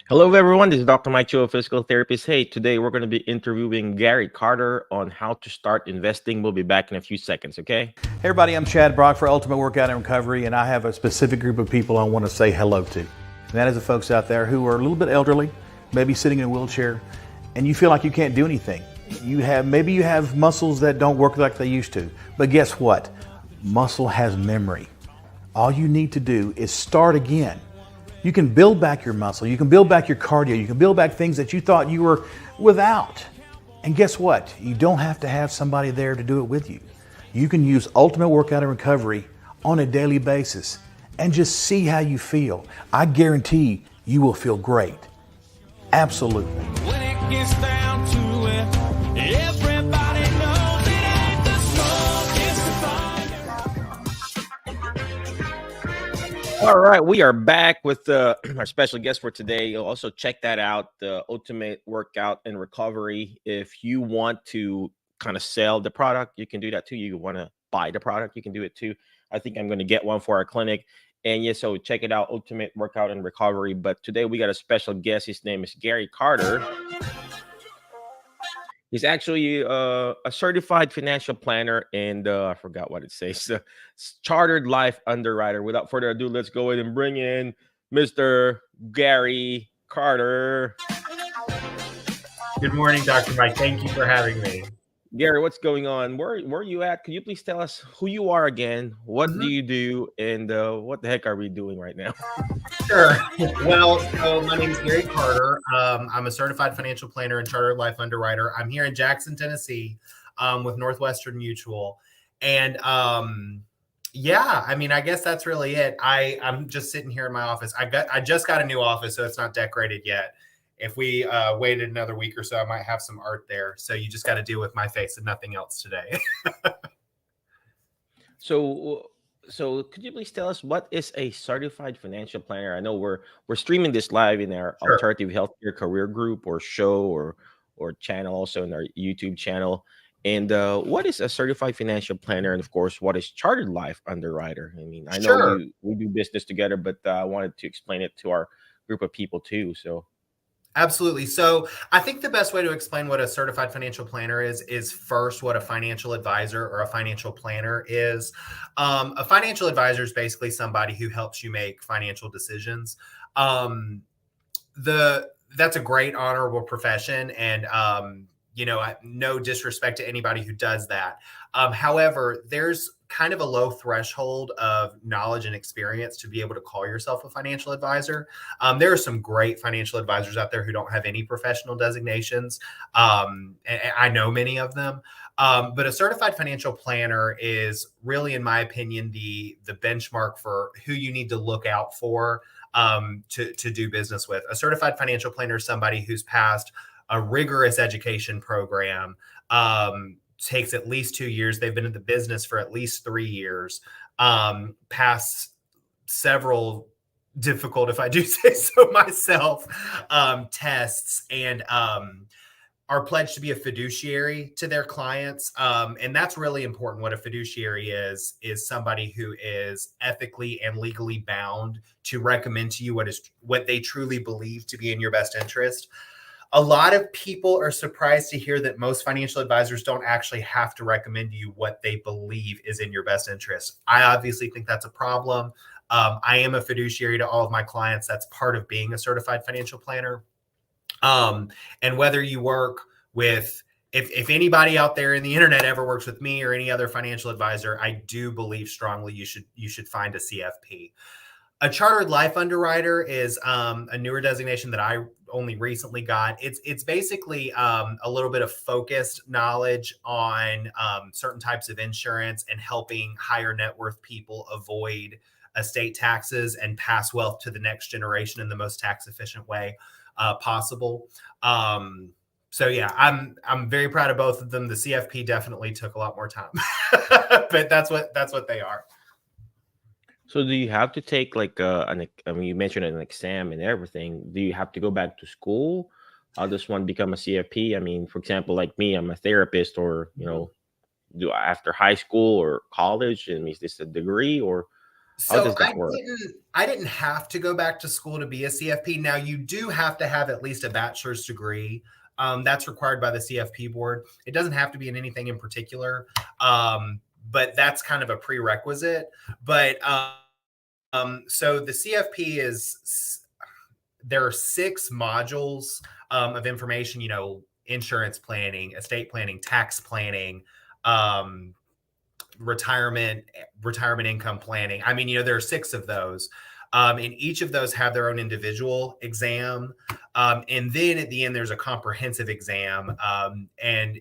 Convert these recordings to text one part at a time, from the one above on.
Hello, everyone. This is Dr. Mike Cho, a physical therapist. Hey, today we're going to be interviewing Gary Carter on how to start investing. We'll be back in a few seconds, okay? Hey everybody, I'm Chad Brock for Ultimate Workout and Recovery, and I have a specific group of people I want to say hello to. And that is the folks out there who are a little bit elderly, maybe sitting in a wheelchair, and you feel like you can't do anything. Maybe you have muscles that don't work like they used to. But guess what? Muscle has memory. All you need to do is start again. You can build back your muscle, you can build back your cardio, you can build back things that you thought you were without. And guess what? You don't have to have somebody there to do it with you. You can use Ultimate Workout and Recovery on a daily basis and just see how you feel. I guarantee you will feel great. Absolutely. When it gets down to it, everybody knows it ain't the smoke, it's the fire. All right, we are back with our special guest for today. You'll also check that out, the Ultimate Workout and Recovery. If you want to kind of sell the product, you can do that too. You want to buy the product, you can do it too. I think I'm going to get one for our clinic. And yeah, so check it out, Ultimate Workout and Recovery. But today we got a special guest. His name is Gary Carter. He's actually a certified financial planner and I forgot what it says, chartered life underwriter. Without further ado, let's go ahead and bring in Mr. Gary Carter. Good morning, Dr. Mike. Thank you for having me. Gary, what's going on? Where are you at? Could you please tell us who you are again? What do you do? And what the heck are we doing right now? Sure. Well, so my name is Gary Carter. I'm a certified financial planner and chartered life underwriter. I'm here in Jackson, Tennessee, with Northwestern Mutual. And yeah, I mean, I guess that's really it. I'm just sitting here in my office. I just got a new office, so it's not decorated yet. If we waited another week or so, I might have some art there. So you just got to deal with my face and nothing else today. So could you please tell us what is a certified financial planner? I know we're streaming this live in our Sure. Alternative Healthcare Career Group or show or channel, also in our YouTube channel. And what is a certified financial planner? And of course, what is chartered life underwriter? I mean, I know Sure. we do business together, but I wanted to explain it to our group of people too. So Absolutely. So I think the best way to explain what a certified financial planner is first what a financial advisor or a financial planner is. A financial advisor is basically somebody who helps you make financial decisions. Um, that's a great honorable profession, and no disrespect to anybody who does that. However, there's kind of a low threshold of knowledge and experience to be able to call yourself a financial advisor. There are some great financial advisors out there who don't have any professional designations. And I know many of them. But a certified financial planner is really, in my opinion, the benchmark for who you need to look out for to do business with. A certified financial planner is somebody who's passed a rigorous education program, takes at least 2 years. They've been in the business for at least 3 years, passed several difficult, if I do say so myself, tests, and are pledged to be a fiduciary to their clients. And that's really important. What a fiduciary is somebody who is ethically and legally bound to recommend to you what they truly believe to be in your best interest. A lot of people are surprised to hear that most financial advisors don't actually have to recommend you what they believe is in your best interest. I obviously think that's a problem. I am a fiduciary to all of my clients. That's part of being a certified financial planner. And whether you work with, if anybody out there in the internet ever works with me or any other financial advisor, I do believe strongly you should find a CFP. A chartered life underwriter is a newer designation that I only recently got. It's basically a little bit of focused knowledge on certain types of insurance and helping higher net worth people avoid estate taxes and pass wealth to the next generation in the most tax efficient way possible. So yeah, I'm very proud of both of them. The CFP definitely took a lot more time, but that's what they are. so do you have to take like I mean, you mentioned an exam and everything. Do you have to go back to school? How does one become a CFP? I mean, for example, like me, I'm a therapist, or do I after high school or college? And is this a degree or How So does that work? I didn't have to go back to school to be a CFP. Now you do have to have at least a bachelor's degree. That's required by the CFP board. It doesn't have to be in anything in particular, but that's kind of a prerequisite. But so the CFP there are 6 modules of information. You know, insurance planning, estate planning, tax planning. Retirement income planning. I mean, you know, there are 6 of those, and each of those have their own individual exam, and then at the end there's a comprehensive exam. And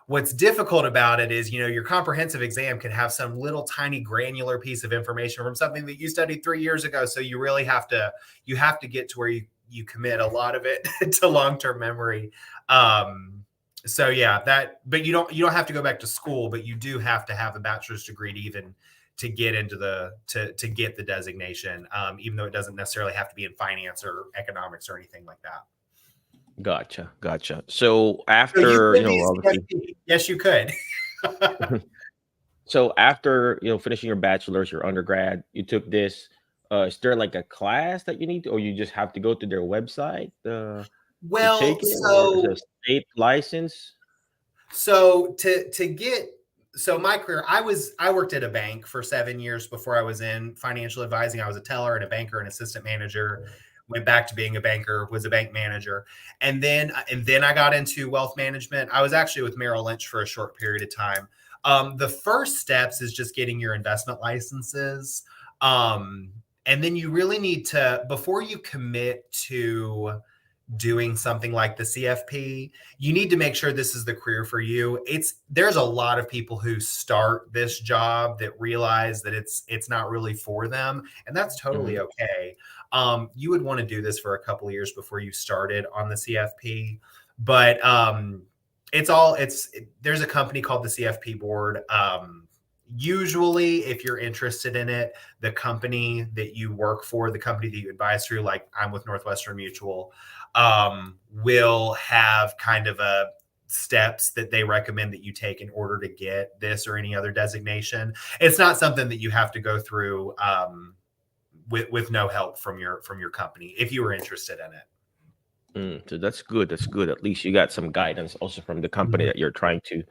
what's difficult about it is, you know, your comprehensive exam can have some little tiny granular piece of information from something that you studied 3 years ago, so you really have to get to where you commit a lot of it to long-term memory. So yeah, but you don't have to go back to school, but you do have to have a bachelor's degree to get into to get the designation, even though it doesn't necessarily have to be in finance or economics or anything like that. Gotcha. So So after, could be a obviously, CFP. Yes, you could. so after, finishing your bachelor's, your undergrad, you took this. Is there like a class that you need to, or you just have to go to their website to Well, take it, or is it so a state license? to get my career, I worked at a bank for 7 years before I was in financial advising. I was a teller and a banker and assistant manager. Went back to being a banker, was a bank manager, and then I got into wealth management. I was actually with Merrill Lynch for a short period of time. The first steps is just getting your investment licenses, and then you really need to, before you commit to doing something like the CFP, you need to make sure this is the career for you. There's a lot of people who start this job that realize that it's not really for them, and that's totally okay. You would want to do this for a couple of years before you started on the CFP, but there's a company called the CFP board. Usually, if you're interested in it, the company that you work for, the company that you advise through, like I'm with Northwestern Mutual, will have kind of a steps that they recommend that you take in order to get this or any other designation. It's not something that you have to go through with no help from your company if you were interested in it. So that's good. At least you got some guidance also from the company that you're trying to,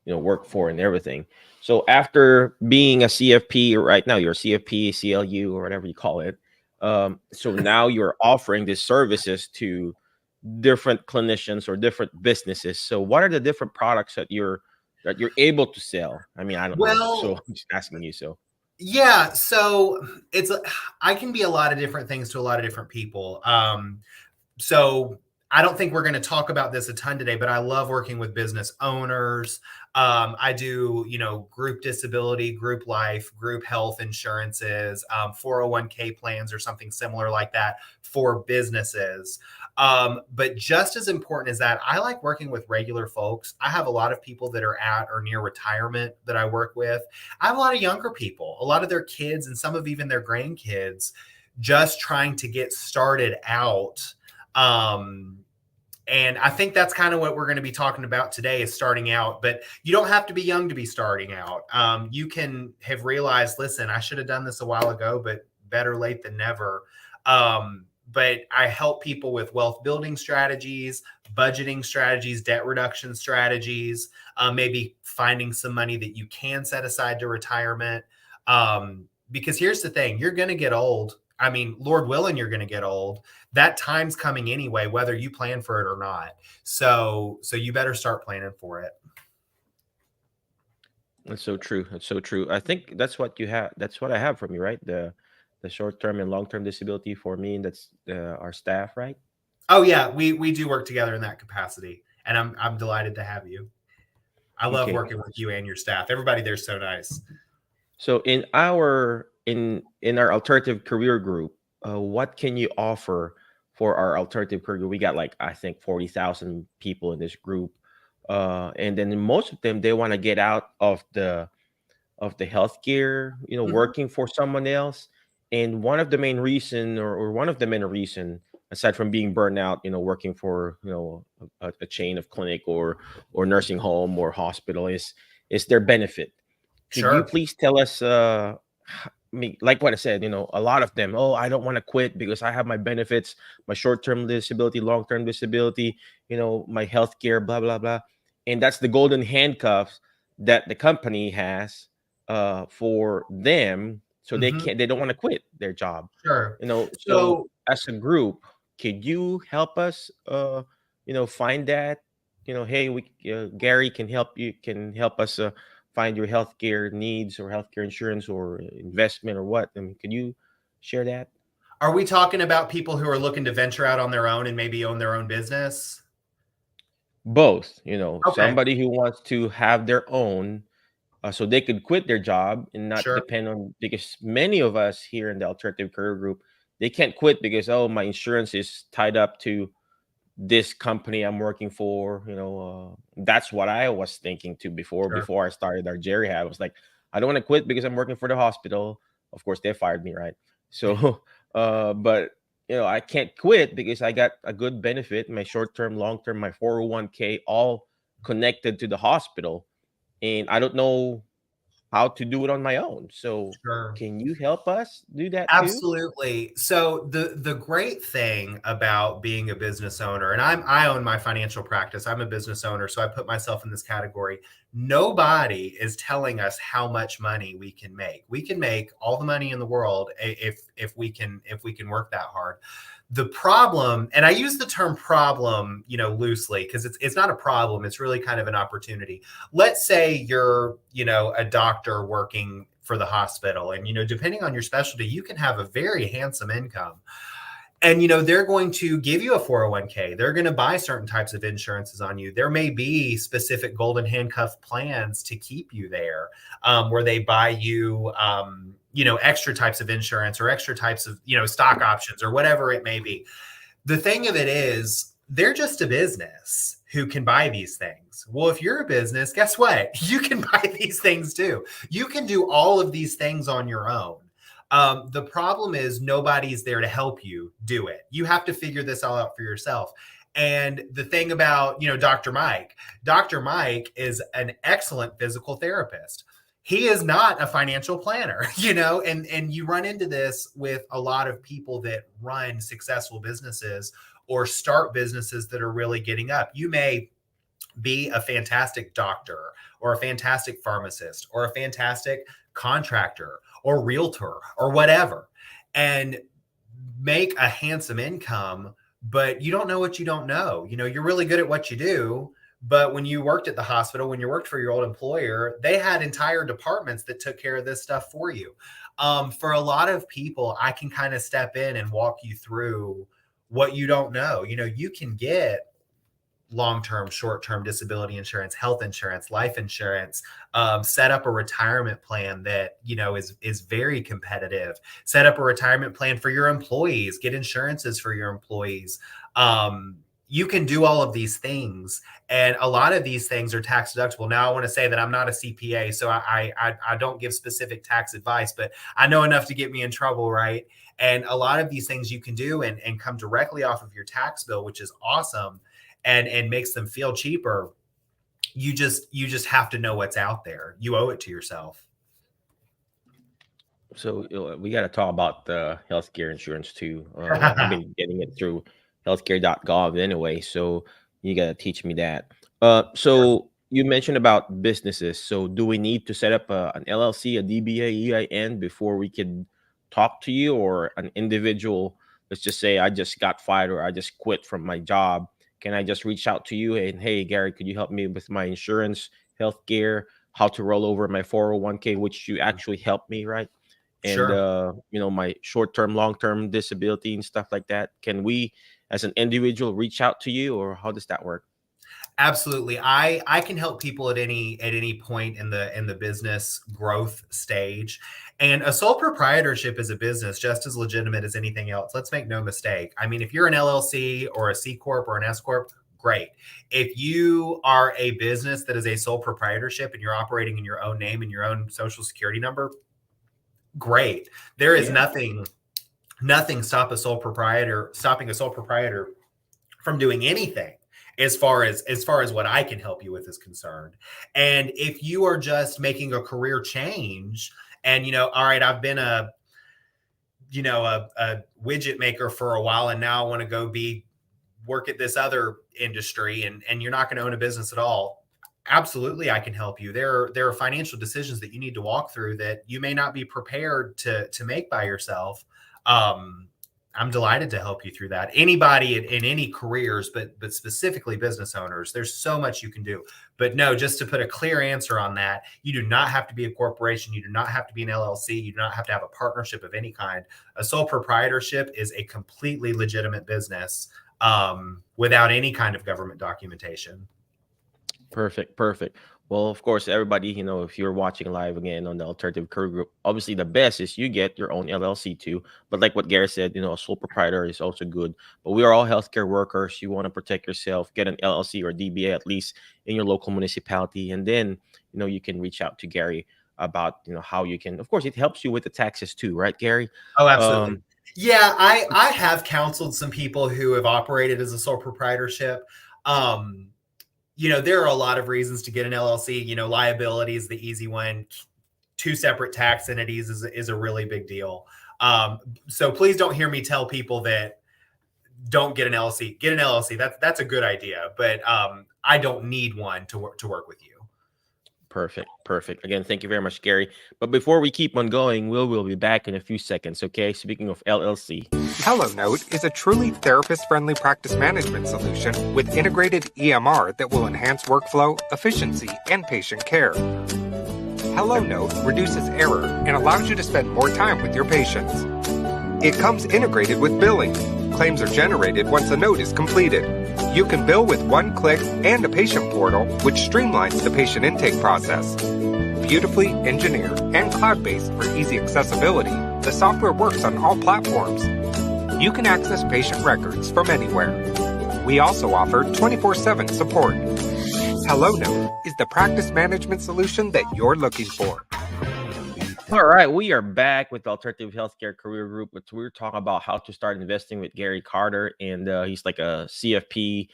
work for and everything. So after being a CFP, right now you're a CFP, CLU, or whatever you call it. So now you're offering these services to different clinicians or different businesses. So what are the different products that you're able to sell? I mean, I don't know. So I'm just asking you. So yeah, so I can be a lot of different things to a lot of different people. So I don't think we're going to talk about this a ton today, but I love working with business owners. I do, group disability, group life, group health insurances, 401k plans or something similar like that for businesses. But just as important as that, I like working with regular folks. I have a lot of people that are at or near retirement that I work with. I have a lot of younger people, a lot of their kids, and some of even their grandkids just trying to get started out. And I think that's kind of what we're going to be talking about today is starting out, but you don't have to be young to be starting out. You can have realized, listen, I should have done this a while ago, but better late than never. But I help people with wealth building strategies, budgeting strategies, debt reduction strategies, maybe finding some money that you can set aside to retirement. Because here's the thing, you're going to get old. I mean, Lord willing, you're going to get old. That time's coming anyway, whether you plan for it or not. So you better start planning for it. that's so true. I think that's what you have. That's what I have from you, right? The short-term and long-term disability for me, and that's our staff, right? Oh yeah, we do work together in that capacity, and I'm delighted to have you. I love working with you and your staff. Everybody there's so nice. So in our alternative career group, what can you offer for our alternative career group? We got like, I think 40,000 people in this group, and then most of them, they want to get out of the healthcare, working for someone else. And one of the main reason, or one of the main reason, aside from being burnt out, working for a chain of clinic or nursing home or hospital, is their benefit. Could you please tell us me, like what I said, a lot of them, oh, I don't want to quit because I have my benefits, my short-term disability, long-term disability, my health care, blah, blah, blah. And that's the golden handcuffs that the company has for them. So they don't want to quit their job. Sure. So So as a group, could you help us, find that, hey, Gary can help us find your healthcare needs or healthcare insurance or investment or what? I mean, could you share that? are we talking about people who are looking to venture out on their own and maybe own their own business? Both, Okay, somebody who wants to have their own, so they could quit their job and not sure. depend on, because many of us here in the alternative career group, they can't quit because, oh, my insurance is tied up to this company I'm working for. That's what I was thinking too Sure. before I started our Jerry Hat. I was like, I don't want to quit because I'm working for the hospital. Of course, they fired me, right? So, but I can't quit because I got a good benefit, my short term, long term, my 401k, all connected to the hospital, and I don't know how to do it on my own. So, Sure. can you help us do that too? Absolutely. So the great thing about being a business owner, and I own my financial practice. I'm a business owner, so I put myself in this category. Nobody is telling us how much money we can make. We can make all the money in the world if we can work that hard. The problem, and I use the term problem, loosely, because it's not a problem. It's really kind of an opportunity. Let's say you're, a doctor working for the hospital, and depending on your specialty, you can have a very handsome income. And they're going to give you a 401k. They're going to buy certain types of insurances on you. There may be specific golden handcuff plans to keep you there, where they buy you extra types of insurance or extra types of stock options or whatever it may be. The thing of it is, they're just a business who can buy these things. Well, if you're a business, guess what? You can buy these things too. You can do all of these things on your own. The problem is nobody's there to help you do it. You have to figure this all out for yourself. And the thing about, Dr. Mike is an excellent physical therapist. He is not a financial planner, and you run into this with a lot of people that run successful businesses or start businesses that are really getting up. You may be a fantastic doctor or a fantastic pharmacist or a fantastic contractor or realtor or whatever, and make a handsome income, but you don't know what you don't know. You're really good at what you do, but when you worked at the hospital, when you worked for your old employer, they had entire departments that took care of this stuff for you. For a lot of people, I can kind of step in and walk you through what you don't know. You can get long-term, short-term disability insurance, health insurance, life insurance, set up a retirement plan that, is very competitive, set up a retirement plan for your employees, get insurances for your employees. You can do all of these things, and a lot of these things are tax deductible. Now, I want to say that I'm not a CPA, so I don't give specific tax advice, but I know enough to get me in trouble, right? And a lot of these things you can do and come directly off of your tax bill, which is awesome, and makes them feel cheaper. You just have to know what's out there. You owe it to yourself. So we got to talk about the healthcare insurance too. I've been getting it through healthcare.gov anyway, so you got to teach me that. So you mentioned about businesses. So do we need to set up an LLC, a DBA, EIN before we can talk to you, or an individual? Let's just say I just got fired or I just quit from my job. Can I just reach out to you and, hey, Gary, could you help me with my insurance, healthcare, how to roll over my 401k, which you actually helped me, right? And Sure. my short-term, long-term disability and stuff like that. Can we, as an individual, reach out to you, or how does that work? Absolutely. I can help people at any point in the business growth stage. And a sole proprietorship is a business just as legitimate as anything else. Let's make no mistake. I mean, if you're an LLC or a C corp or an S corp, great. If you are a business that is a sole proprietorship and you're operating in your own name and your own social security number, great. There is Yeah. nothing stopping a sole proprietor from doing anything as far as what I can help you with is concerned. And if you are just making a career change And, all right, I've been a widget maker for a while, and now I want to go work at this other industry, and you're not going to own a business at all. Absolutely, I can help you. There are financial decisions that you need to walk through that you may not be prepared to make by yourself. I'm delighted to help you through that. Anybody in any careers, but specifically business owners, there's so much you can do. But no, just to put a clear answer on that, you do not have to be a corporation. You do not have to be an LLC. You do not have to have a partnership of any kind. A sole proprietorship is a completely legitimate business without any kind of government documentation. Perfect. Well, of course, everybody, if you're watching live again on the Alternative Career Group, obviously the best is you get your own LLC too. But like what Gary said, a sole proprietor is also good. But we are all healthcare workers. You want to protect yourself, get an LLC or DBA at least in your local municipality. And then, you can reach out to Gary about, how you can, of course, it helps you with the taxes too, right, Gary? Oh, absolutely. Yeah, I have counseled some people who have operated as a sole proprietorship. There are a lot of reasons to get an LLC. Liability is the easy one. 2 separate tax entities is a really big deal. So please don't hear me tell people that don't get an LLC. Get an LLC. That's a good idea, but I don't need one to work with you. Perfect. Again, thank you very much, Gary. But before we keep on going, we'll be back in a few seconds, okay? Speaking of LLC. HelloNote is a truly therapist-friendly practice management solution with integrated EMR that will enhance workflow, efficiency, and patient care. HelloNote reduces error and allows you to spend more time with your patients. It comes integrated with billing. Claims are generated once a note is completed. You can bill with one click and a patient portal, which streamlines the patient intake process. Beautifully engineered and cloud-based for easy accessibility, the software works on all platforms. You can access patient records from anywhere. We also offer 24/7 support. HelloNote is the practice management solution that you're looking for. All right, we are back with the Alternative Healthcare Career Group, which we're talking about how to start investing with Gary Carter, and he's like a CFP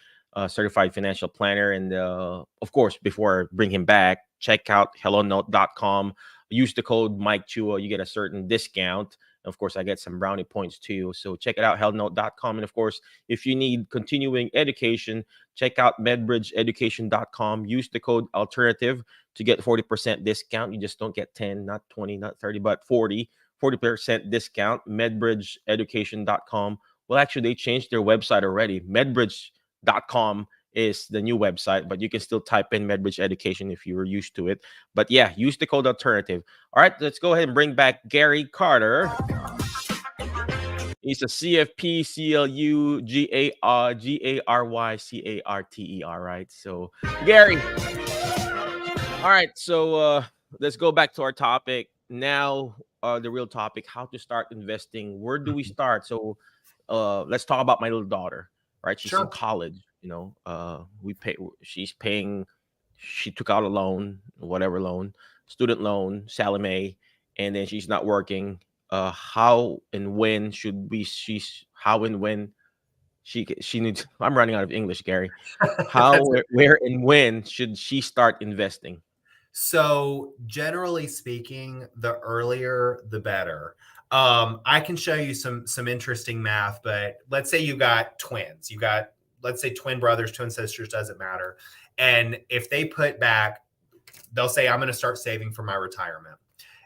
certified financial planner. And of course, before I bring him back, check out hellonote.com. Use the code Mike Chua, you get a certain discount. Of course, I get some brownie points too. So check it out, hellonote.com. And of course, if you need continuing education, check out medbridgeeducation.com. Use the code alternative to get 40% discount. You just don't get 10, not 20, not 30, but 40% discount. Medbridgeeducation.com. Well, actually, they changed their website already. Medbridge.com is the new website, but you can still type in MedBridge Education if you were used to it. But yeah, use the code alternative. All right, let's go ahead and bring back Gary Carter. He's a CFP, CLU, GARYCARTER, right? So, Gary. All right, so let's go back to our topic. Now, the real topic, how to start investing. Where do we start? So, let's talk about my little daughter, right? She's in college. She took out a loan, whatever loan, student loan, Sallie Mae, and then she's not working. How and when she needs, I'm running out of English, Gary. How, where, and when should she start investing? So generally speaking, the earlier, the better. I can show you some interesting math, but let's say you got twins, let's say twin brothers, twin sisters, doesn't matter. And if they put back, they'll say, I'm going to start saving for my retirement,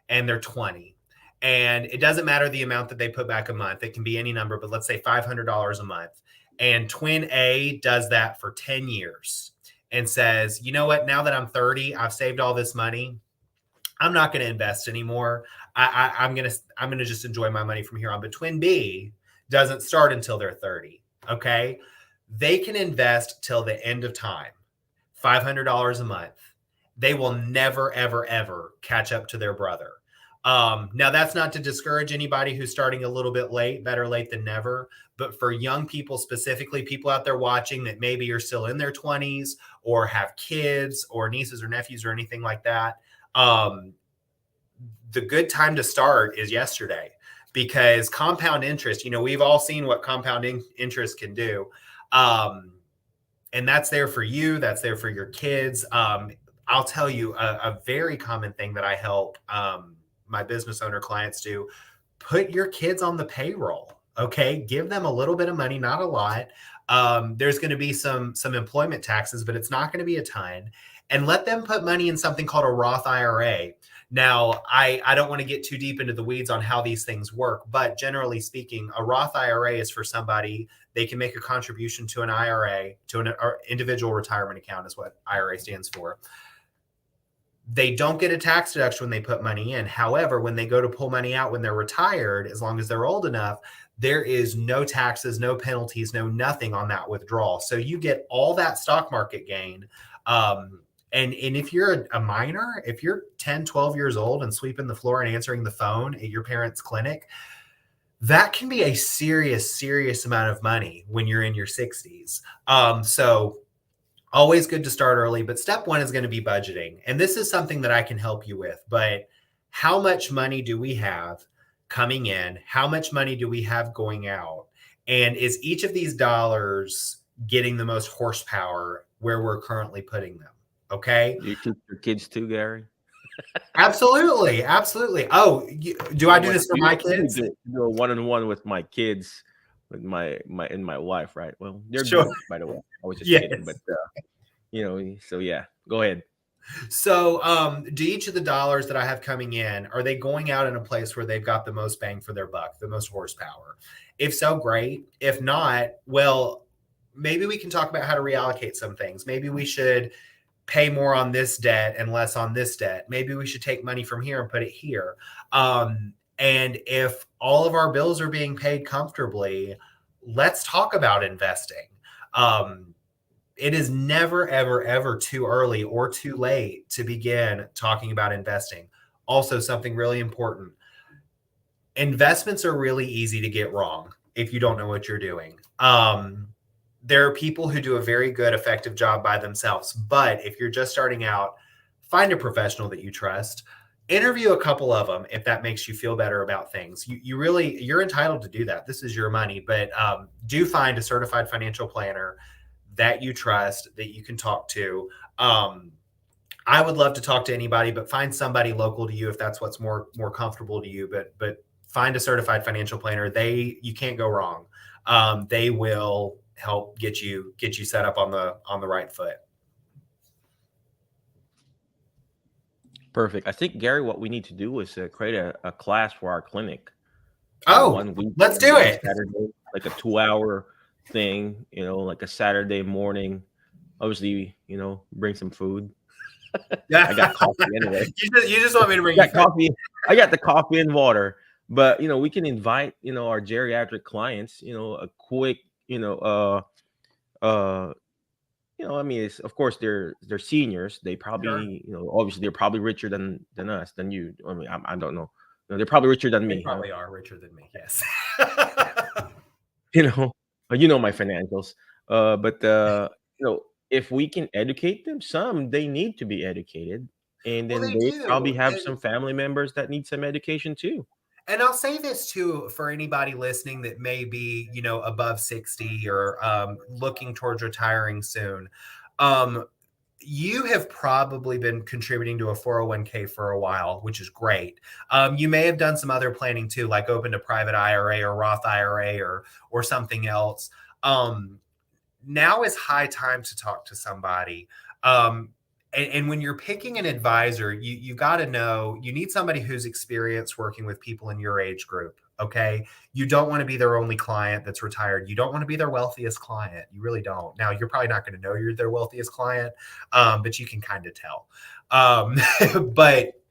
and they're 20. And it doesn't matter the amount that they put back a month. It can be any number, but let's say $500 a month. And twin A does that for 10 years and says, you know what, now that I'm 30, I've saved all this money. I'm not going to invest anymore. I'm going to just enjoy my money from here on. But twin B doesn't start until they're 30. Okay. They can invest till the end of time, $500 a month. They will never, ever, ever catch up to their brother. Now, that's not to discourage anybody who's starting a little bit late, better late than never. But for young people, specifically people out there watching that maybe are still in their 20s or have kids or nieces or nephews or anything like that, the good time to start is yesterday, because compound interest, we've all seen what compound interest can do. And that's there for you. That's there for your kids. I'll tell you a very common thing that I help my business owner clients do, put your kids on the payroll. Okay, give them a little bit of money, not a lot. There's going to be some employment taxes, but it's not going to be a ton. And let them put money in something called a Roth IRA. Now, I don't want to get too deep into the weeds on how these things work, but generally speaking, a Roth IRA is for somebody, they can make a contribution to an IRA, to an individual retirement account is what IRA stands for. They don't get a tax deduction when they put money in. However, when they go to pull money out when they're retired, as long as they're old enough, there is no taxes, no penalties, no nothing on that withdrawal. So you get all that stock market gain. And if you're a minor, if you're 10, 12 years old and sweeping the floor and answering the phone at your parents' clinic, that can be a serious amount of money when you're in your 60s. So always good to start early, but step one is going to be budgeting. And this is something that I can help you with. But how much money do we have coming in? How much money do we have going out? And is each of these dollars getting the most horsepower where we're currently putting them? Okay. You teach your kids too, Gary? Absolutely. Oh, do I do this for my kids? Do a one-on-one with my kids, with my wife, right? Well, they're Sure. good, by the way. I was just Yes. kidding, but so yeah, go ahead. So, do each of the dollars that I have coming in, are they going out in a place where they've got the most bang for their buck, the most horsepower? If so, great. If not, well, maybe we can talk about how to reallocate some things. Maybe we should pay more on this debt and less on this debt. Maybe we should take money from here and put it here. And if all of our bills are being paid comfortably, let's talk about investing. It is never, ever too early or too late to begin talking about investing. Also, something really important. Investments are really easy to get wrong if you don't know what you're doing. There are people who do a very good, effective job by themselves. But if you're just starting out, find a professional that you trust. Interview a couple of them if that makes you feel better about things. You're entitled to do that. This is your money. But do find a certified financial planner that you trust, that you can talk to. I would love to talk to anybody, but find somebody local to you if that's what's more comfortable to you. But find a certified financial planner. You can't go wrong. They will help get you set up on the right foot. Perfect. I think, Gary, what we need to do is create a class for our clinic. Oh, 1 week, let's do it. Saturday, like a 2-hour thing, like a Saturday morning. Obviously, bring some food. Yeah, I got coffee anyway. You just want me to bring I got coffee. I got the coffee and water. But we can invite our geriatric clients. A quick. I mean, it's, of course they're seniors. They probably, obviously they're probably richer than us, than you. I mean, I don't know. They're probably richer than me. They probably are richer than me. Yes. My financials. But if we can educate them, they need to be educated, and then they probably have some family members that need some education too. And I'll say this too, for anybody listening that may be, above 60 or looking towards retiring soon. You have probably been contributing to a 401k for a while, which is great. You may have done some other planning too, like opened a private IRA or Roth IRA or something else. Now is high time to talk to somebody. And when you're picking an advisor, you got to know you need somebody who's experienced working with people in your age group. Okay. You don't want to be their only client that's retired. You don't want to be their wealthiest client. You really don't. Now, you're probably not going to know you're their wealthiest client, but you can kind of tell. But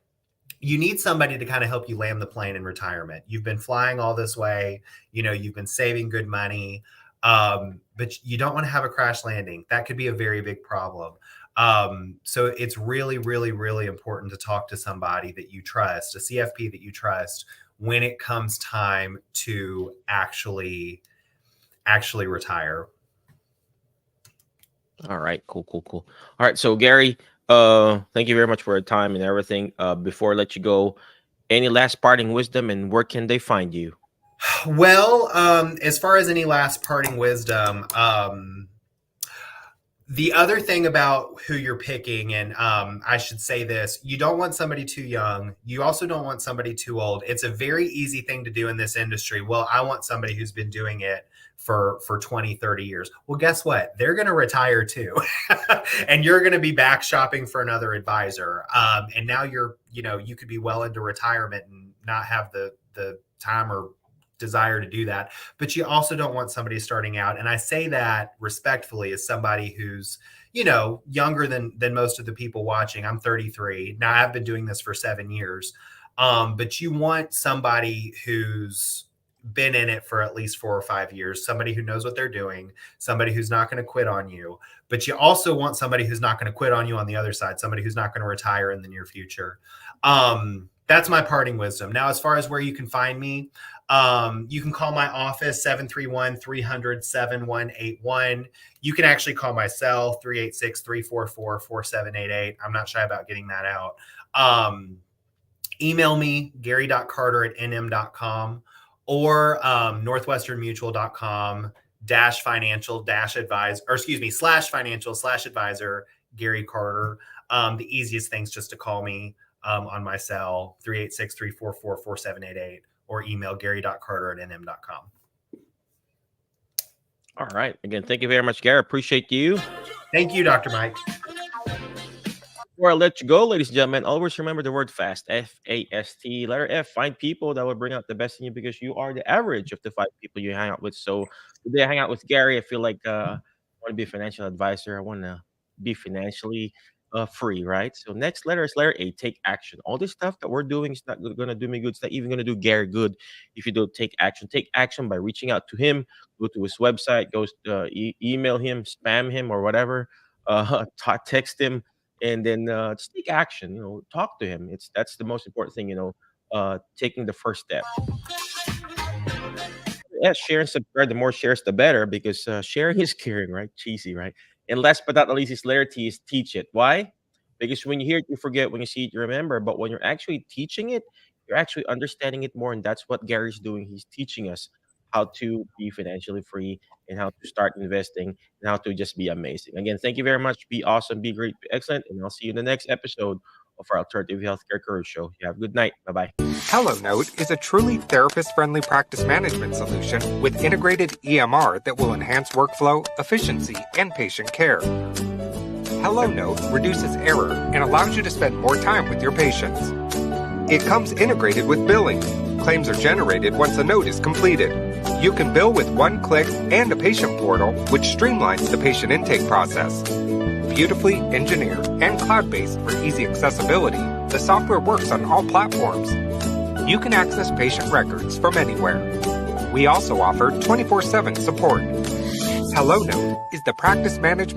you need somebody to kind of help you land the plane in retirement. You've been flying all this way. You've been saving good money, but you don't want to have a crash landing. That could be a very big problem. So it's really, really, really important to talk to somebody that you trust, a CFP that you trust, when it comes time to actually retire. All right, cool. All right, so Gary, thank you very much for your time and everything. Before I let you go, any last parting wisdom, and where can they find you? Well, as far as any last parting wisdom, The other thing about who you're picking, and I should say this, you don't want somebody too young. You also don't want somebody too old. It's a very easy thing to do in this industry. Well, I want somebody who's been doing it for 20, 30 years. Well, guess what? They're going to retire too. And you're going to be back shopping for another advisor. And now you could be well into retirement and not have the time or desire to do that. But you also don't want somebody starting out. And I say that respectfully as somebody who's, younger than most of the people watching. I'm 33. Now I've been doing this for 7 years. But you want somebody who's been in it for at least 4 or 5 years, somebody who knows what they're doing, somebody who's not going to quit on you. But you also want somebody who's not going to quit on you on the other side, somebody who's not going to retire in the near future. That's my parting wisdom. Now, as far as where you can find me, you can call my office, 731-300-7181. You can actually call my cell, 386-344-4788. I'm not shy about getting that out. Email me, gary.carter@nm.com or northwesternmutual.com /financial/advisor, Gary Carter. The easiest thing's just to call me on my cell, 386-344-4788, or email gary.carter@nm.com. All right. Again, thank you very much, Gary. Appreciate you. Thank you, Dr. Mike. Before I let you go, ladies and gentlemen, always remember the word FAST, F-A-S-T, letter F. Find people that will bring out the best in you because you are the average of the 5 people you hang out with. So today I hang out with Gary. I feel like I want to be a financial advisor. I want to be financially free, right? So next letter is letter A, take action. All this stuff that we're doing is not going to do me good. It's not even going to do Gary good if you don't take action. Take action by reaching out to him, go to his website, email him, spam him or whatever, text him, and then just take action, talk to him. That's the most important thing, taking the first step. Yeah, share and subscribe. The more shares, the better, because sharing is caring, right? Cheesy, right? And last but not least, is letter T, is teach it. Why? Because when you hear it, you forget. When you see it, you remember. But when you're actually teaching it, you're actually understanding it more. And that's what Gary's doing. He's teaching us how to be financially free and how to start investing and how to just be amazing. Again, thank you very much. Be awesome, be great, be excellent. And I'll see you in the next episode of our Alternative Healthcare Career Show. You have a good night. Bye-bye. HelloNote is a truly therapist-friendly practice management solution with integrated EMR that will enhance workflow, efficiency, and patient care. HelloNote reduces error and allows you to spend more time with your patients. It comes integrated with billing. Claims are generated once a note is completed. You can bill with one click and a patient portal, which streamlines the patient intake process. Beautifully engineered and cloud-based for easy accessibility, the software works on all platforms. You can access patient records from anywhere. We also offer 24/7 support. HelloNote is the practice management